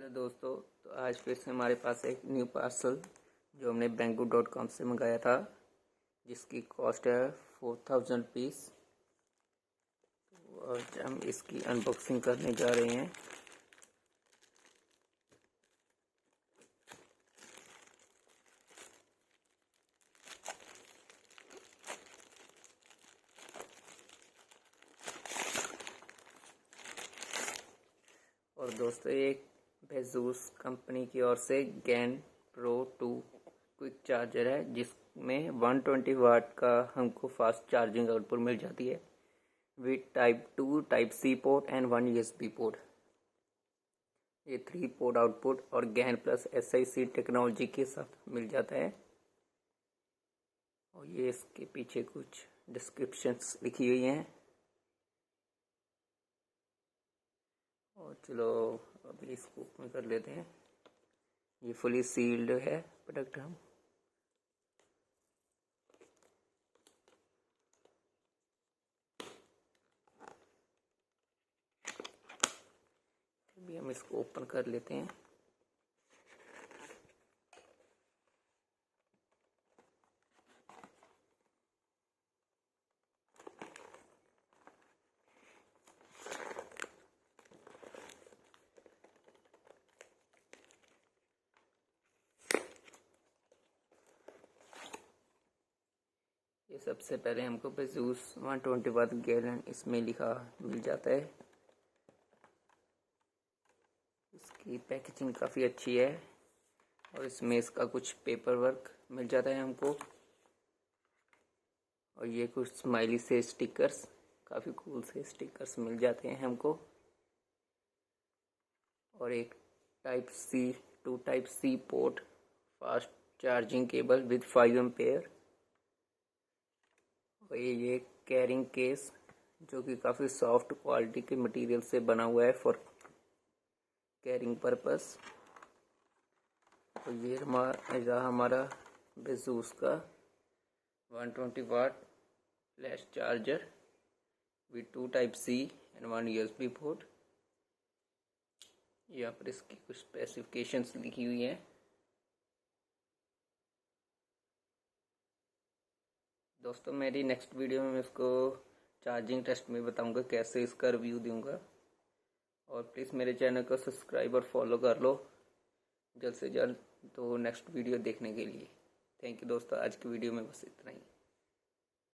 Hello दोस्तों, तो आज फिर से हमारे पास एक न्यू पार्सल जो हमने Banggood.com से मंगाया था, जिसकी कॉस्ट है 4000 रुपीज़। और हम इसकी अनबॉक्सिंग करने जा रहे हैं। और दोस्तों, एक बेजूस कंपनी की ओर से गैन प्रो 2 क्विक चार्जर है, जिसमें 120 वाट का हमको फास्ट चार्जिंग आउटपुट मिल जाती है with type 2 type C port and 1 USB port. ये 3 पोर्ट आउटपुट और गैन प्लस SiC टेक्नोलॉजी के साथ मिल जाता है। और ये इसके पीछे कुछ डिस्क्रिप्शंस लिखी हुई हैं। और चलो अभी इसको ओपन कर लेते हैं। ये फुली सील्ड है प्रोडक्ट। हम अभी हम इसको ओपन कर लेते हैं। ये सबसे पहले हमको बेजूस 120 वाट गैलन इसमें लिखा मिल जाता है। इसकी पैकेजिंग काफ़ी अच्छी है और इसमें इसका कुछ पेपर वर्क मिल जाता है हमको। और ये कुछ स्माइली से स्टिकर्स, काफ़ी कूल से स्टिकर्स मिल जाते हैं हमको। और एक type C port fast charging cable with 5 ampere. और ये कैरिंग केस जो कि काफ़ी सॉफ्ट क्वालिटी के मटेरियल से बना हुआ है फॉर कैरिंग पर्पस। और ये हमारा बेजूस का 120 watt flash charger with 2 type C and 1 USB port. यहाँ पर इसकी कुछ स्पेसिफिकेशंस लिखी हुई हैं। दोस्तों, मेरी नेक्स्ट वीडियो में इसको चार्जिंग टेस्ट में बताऊंगा कैसे इसका रिव्यू दूंगा। और प्लीज़ मेरे चैनल को सब्सक्राइब और फॉलो कर लो जल्द से जल्द, तो नेक्स्ट वीडियो देखने के लिए। थैंक यू दोस्तों, आज की वीडियो में बस इतना ही।